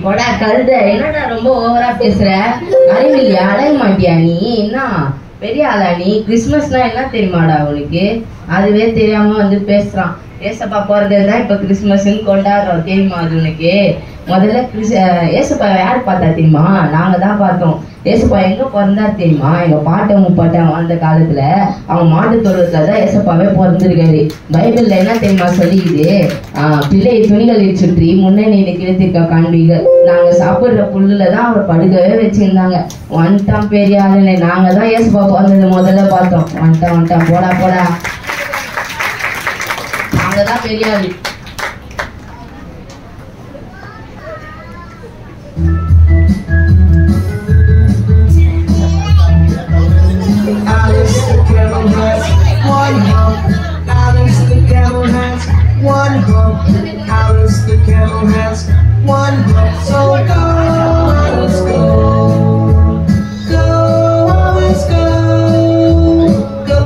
போடா கழுத. என்னடா ரொம்ப ஓவரா பேசுற? அறிவில்லையா? அழக மாட்டியா நீ? என்ன பெரிய ஆளா நீ? கிறிஸ்மஸ்னா என்ன தெரியுமாடா உனக்கு? அதுவே தெரியாம வந்து பேசுறான். ஏசப்பா பிறந்ததுதான் இப்ப கிறிஸ்மஸ்ன்னு கொண்டாடுறோம், தெரியுமா அது உனக்கு? முதல்ல ஏசப்பா யாரு பார்த்தா தெரியுமா? நாங்க தான் பார்த்தோம். ஏசப்பா எங்க பிறந்தாரு தெரியுமா? எங்க பாட்டன் முப்பாட்டன் வாழ்ந்த காலத்துல அவன் மாட்டு தொழுவத்துலதான் ஏசப்பாவே பிறந்திருக்காரு. பைபிள்ல என்ன தெரியுமா சொல்லிக்குது? பிள்ளை துணிகளில் சுற்றி முன்னணியில கிழத்திருக்க காண்பீர்கள். நாங்க சாப்பிடுற புல்லுலதான் அவர் படுக்கவே வச்சிருந்தாங்க. வந்துட்டான் பெரிய ஆளுன்னு. நாங்க தான் ஏசப்பா பிறந்தது முதல்ல பார்த்தோம். வந்துட்டான் போடா போடா. நாங்கதான் பெரிய ஆளு. One hump, Alice the camel has one hump. So go, Alice, go, go, Alice, go, go.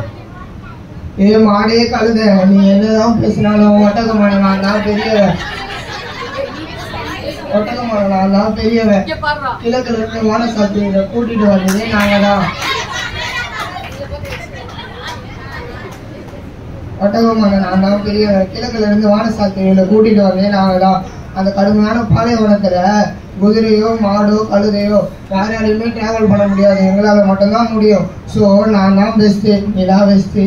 ஏ மாடே கழுத, நீ என்னதான் பேசினாலும் ஒட்டகமான நான் தான் பெரியவன். ஒட்டகமான நான் தான் பெரியவன். கிழக்குல இருந்து வானசாத்தியை கூட்டிட்டு வந்ததே நாங்க தான். ஒட்டகமான நான் தான் பெரியவன். கிழக்குல இருந்து வானசாத்தியில கூட்டிட்டு வந்தே நாங்க தான். அந்த கடுமையான பாலைவனத்துல குதிரையோ மாடோ கழுதையோ யாராலையுமே டிராவல் பண்ண முடியாது, எங்களால மட்டும்தான் முடியும். ஸோ நான் தான் பெஸ்ட்டு, நீ தான் பெஸ்ட்டு.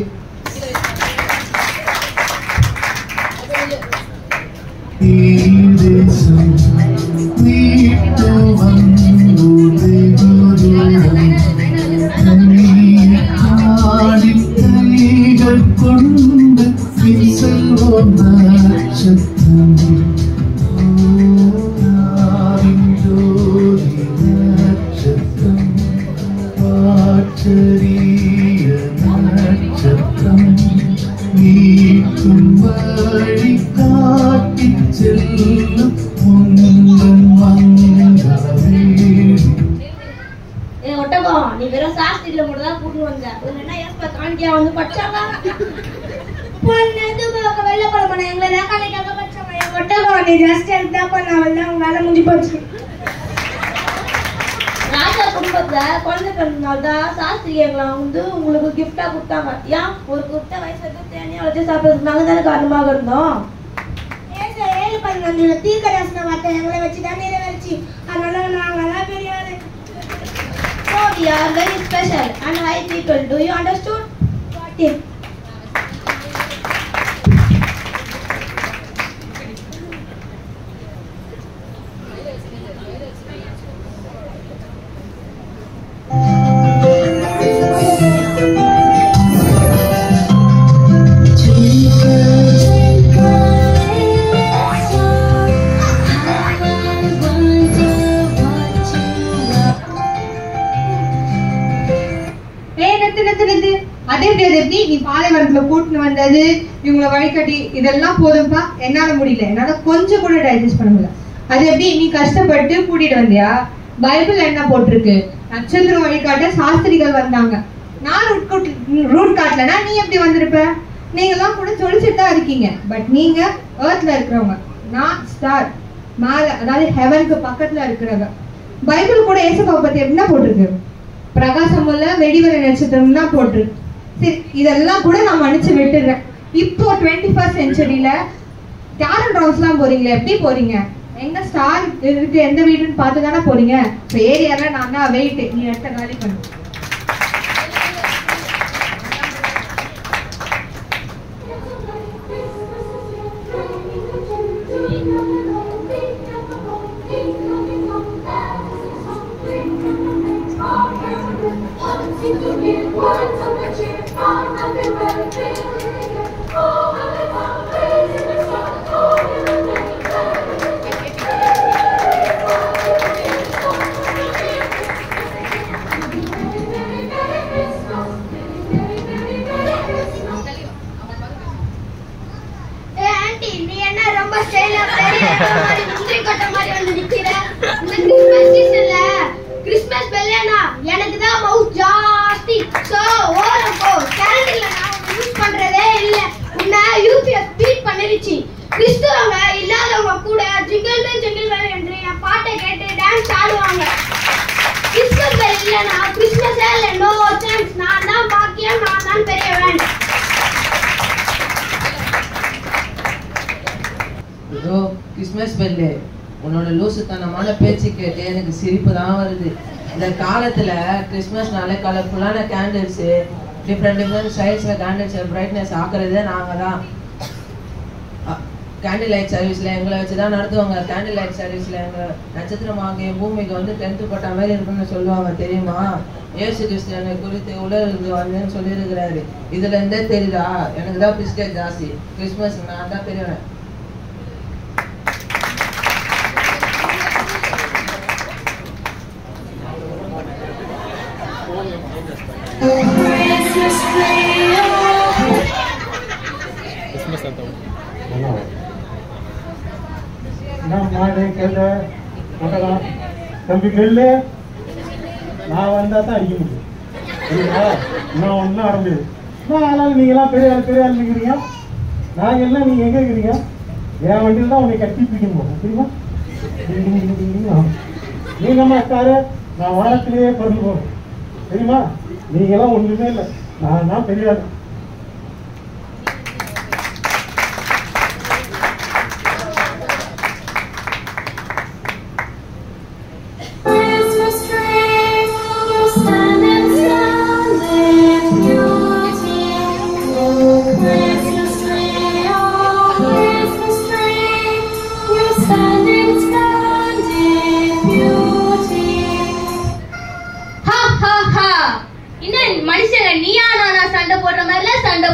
நீ வெறும் சாஸ்திரியில மட்டும் தான் கூட்டு வந்த. என்ன ஏசப்பா காணிக்கையா வந்து படிச்சாங்க? வெள்ள பழம் எங்களை காணிக்காக படிச்சாங்க. ஒட்டகம் நீ ஜஸ்ட் எடுத்தா பண்ண உங்களால முடிஞ்சு போச்சு. ராஜா குடும்பத்துல குழந்தை பிறந்தனால்தான் சாஸ்திரி எங்களை வந்து உங்களுக்கு கிஃப்டா கொடுத்தாங்க. ஏன் ஒரு குறிப்பிட்ட வயசுக்கு தேனியா வச்சு சாப்பிடுறதுக்கு நாங்க தானே காரணமாக இருந்தோம். 7-11 தீர்க்கதரிசன வார்த்தை எங்களை வச்சுதான் நிறைவேறிச்சு. அதனால நாங்கெல்லாம் பெரிய ஆளு. So we are very special and high people. Do you understood? Got it. நீ பாலைவனத்துல கூட்டின்னு வந்தது இவங்களை வழிகாட்டி இதெல்லாம் போதும்பா, என்னால முடியல, என்னால கொஞ்சம் கூட டைஜஸ்ட் பண்ண முடியல. அது எப்படி நீ கஷ்டப்பட்டு கூட்டிட்டு வந்தியா? பைபிள் என்ன போட்டிருக்கு? நட்சத்திரம் வழிகாட்ட சாஸ்திரிகள் வந்தாங்க. நான் ரூட் காட்டலனா நீ எப்படி வந்திருப்ப? நீங்க எல்லாம் கூட சொல்லிச்சுட்டு தான் இருக்கீங்க. பட் நீங்க எர்த்ல இருக்கிறவங்க, நான் ஸ்டார் மேல, அதாவது ஹெவனுக்கு பக்கத்துல இருக்கிறவங்க. பைபிள் கூட ஏசப்பாவை பத்தி எப்படின்னா போட்டிருக்கு? பிரகாசம் உள்ள வெடிவரை நட்சத்திரம் தான் போட்டிருக்கு. சரி, இதெல்லாம் கூட நான் மன்னிச்சு விட்டுறேன். இப்போ 21st செஞ்சுரியில கேரன் ரவுண்ட்ஸ்லாம் போறீங்களே, எப்படி போறீங்க? எங்க ஸ்டார் இருக்கு, எந்த வீடுன்னு பார்த்து தானே போறீங்க. இப்போ ஏரியால நான் தான் வெயிட், நீ எடுத்த காலி பண்ணு. கிறிஸ்மஸ் பெல்லேனா எனக்கு தான் மவுத் ஜாஸ்தி. சோ ஓரம் போ. பெல்லு, உன்னோட லூசுத்தனமான பேச்சு கேட்டு எனக்கு சிரிப்பு தான் வருது. இந்த காலத்துல கிறிஸ்மஸ்னாலே கலர்ஃபுல்லான கேண்டில்ஸ், டிஃப்ரெண்ட் ஸ்டைல்ஸ்ல கேண்டில்ஸ் பிரைட்னஸ் ஆக்குறதே நாங்க தான். கேண்டில் லைட் சர்வீஸ்ல எங்களை வச்சுதான் நடத்துவாங்க. கேண்டில் லைட் சர்வீஸ்ல எங்க நட்சத்திரமாகிய பூமிக்கு வந்து 10th பட்ட மாதிரி இருக்குன்னு சொல்லுவாங்க தெரியுமா? இயேசு கிறிஸ்து குறித்து உலருக்கு வந்தேன்னு சொல்லியிருக்கிறாரு. இதுல இருந்தே தெரியுதா எனக்கு தான் பிஸ்கெட் ஜாஸ்தி. கிறிஸ்மஸ் நான் தான் பெரியவன். தம்பி நெல்லு நான் வந்தா தான் அடிக்க முடியும். நான் ஒன்றும் ஆட முடியாது. ஆனால் நீங்களாம் பெரிய ஆள் நிற்கிறீங்க. நாங்கள் எல்லாம் நீங்கள் எங்கே இருக்கிறீங்க? என் வண்டியில் தான் உன்னை கட்டி பிடிக்கணும் போகும் தெரியுமா? நீங்கம்மா இருக்காரு, நான் வாரத்திலேயே பொருள் போகிறேன் தெரியுமா? நீங்களாம் ஒன்றுமே இல்லை, நான் தான் பெரிய ஆள்.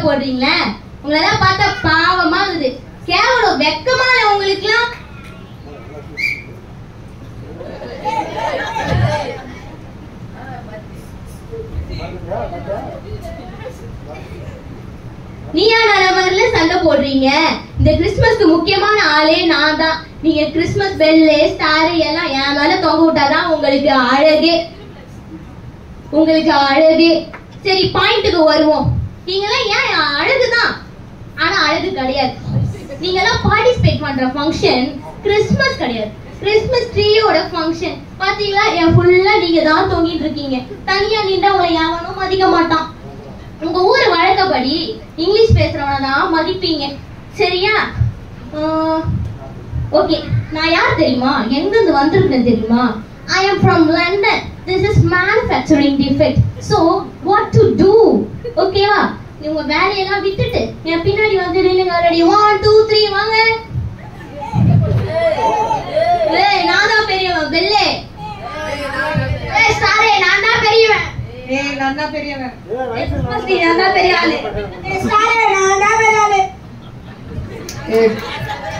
போடுறீங்களே, உங்களெல்லாம் பார்த்தா பாவமா இருக்குது. கேவலம் வெக்கமா இல்ல உங்களுக்குலாம்? நீயா நலவர்ல சண்டை போடுறீங்க. இந்த கிறிஸ்துமஸ்க்கு முக்கியமான ஆளே நான் தான். நீங்க கிறிஸ்துமஸ் பெல்லு ஸ்டார் எல்லாம் என் மேல தொங்க விட்டாதான் உங்களுக்கு அழகு. சரி, பாயிண்ட்டுக்கு வருவோம். நீங்களாம் ஏன் அழகுதான், ஆனா அழகு கிடையாது. நீங்களாம் பார்ட்டிசிபேட் பண்ற ஃபங்க்ஷன் கிறிஸ்துமஸ் கிடையாது, கிறிஸ்துமஸ் ட்ரீயோட ஃபங்க்ஷன். பாத்தீங்களா, என் ஃபுல்லா நீங்க தான் தொங்கிட்டு இருக்கீங்க. தனியா நின்றா உங்களை யாவனும் மதிக்க மாட்டான். உங்க ஊர் வழக்கப்படி இங்கிலீஷ் பேசுறவன தான் மதிப்பீங்க, சரியா? ஓகே, நான் யார் தெரியுமா? எங்க இருந்து வந்திருக்கேன் தெரியுமா? I am from London. This is manufacturing defect. So what to do? ஓகேவா? நீங்க வேலையெல்லாம் விட்டுட்டு என் பின்னாடி வந்து நில்லுங்க. ரெடி? 1 2 3 வாங்க. ஏய், நான் தான் பெரியவன். பெல்லே. ஏய் சாரே, நான் தான் பெரியவன். ஏய், நான் தான் பெரியவன். மஸ்தி, நான் தான் பெரிய ஆளு. ஏய் சாரே, நான் தான் பெரிய ஆளு. ஏய்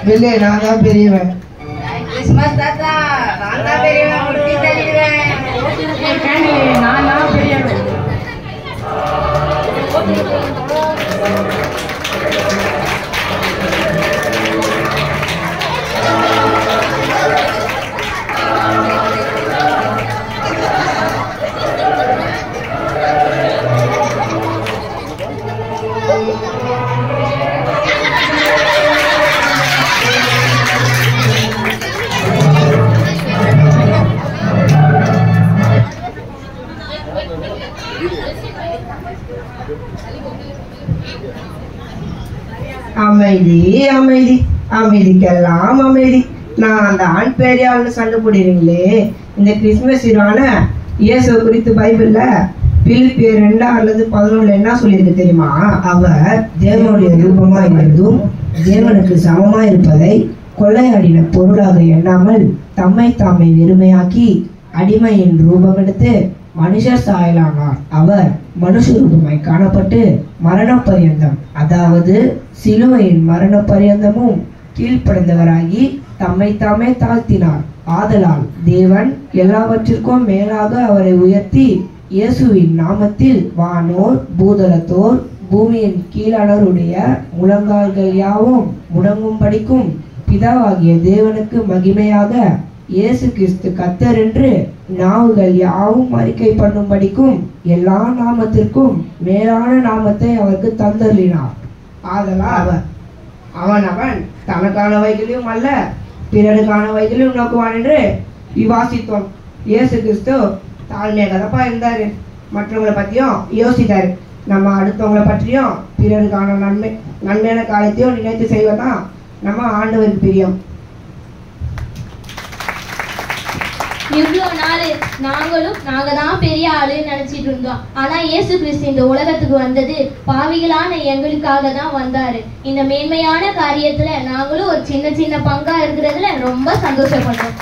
பெல்லே, நான் தான் பெரியவன். கிறிஸ்மஸ் தாத்தா, நான் தான் பெரியவன். முட்டி தள்ளிடுவேன். நான் தான் பெரியவன். அமைதி அமைதி, அமைதிக்கெல்லாம் அமைதி. நான் தான் பெரிய ஆள்னு சண்டை போடுறீங்களே. இந்த கிறிஸ்துமஸ் ஹீரோவான இயேசு குறித்து பைபிள்ல பிலிப்பியர் 2:11 என்ன சொல்லியிருக்கு தெரியுமா? அவர் தேவனுடைய ரூபமா இருந்தும் தேவனுக்கு சமமா இருப்பதை கொள்ளையாடின பொருளாக எண்ணாமல் தம்மை தாமை வெறுமையாக்கி அடிமையின் ரூபம் எடுத்து மனுஷர் சாயலானார். அவர் மனுஷ ரூபமாய் காணப்பட்டு மரண பரியந்தம், அதாவது சிலுவையின் மரண பரியந்தமும் கீழ்ப்படைந்தவராகி தம்மை தாமே தாழ்த்தினார். ஆதலால் தேவன் எல்லாவற்றிற்கும் மேலாக அவரை உயர்த்தி இயேசுவின் நாமத்தில் வானோர் பூதலத்தோர் பூமியின் கீழானோருடைய முழங்கால்கள் யாவும் முடங்கும்படிக்கும் பிதாவாகிய தேவனுக்கு மகிமையாக இயேசு கிறிஸ்து கர்த்தர் என்று நாவுகள் யாவும் அறிக்கை பண்ணும்படிக்கும் எல்லா நாமத்திற்கும் மேலான நாமத்தை அவருக்கு தந்தருளினார். ஆதலால் அவன் தனக்கானவைகளையும் அல்ல பிறருக்கானவைகளையும் நோக்குவான் என்று விவாசித்தோம். இயேசு கிறிஸ்து தாழ்மையாக தப்பா இருந்தாரு, மற்றவங்களை பத்தியும் யோசித்தாரு. நம்ம அடுத்தவங்களை பற்றியும் பிறருக்கான நன்மையான காலத்தையும் நினைத்து செய்வதான் நம்ம ஆண்டவருக்கு பிரியம். இவ்வளோ நாள் நாங்க தான் பெரிய ஆளுன்னு நினைச்சிட்டு இருந்தோம். ஆனா இயேசு கிறிஸ்து இந்த உலகத்துக்கு வந்தது பாவிகளான எங்களுக்காக தான் வந்தாரு. இந்த மேன்மையான காரியத்துல நாங்களும் ஒரு சின்ன சின்ன பங்கா இருக்கிறதுல ரொம்ப சந்தோஷப்படுறோம்.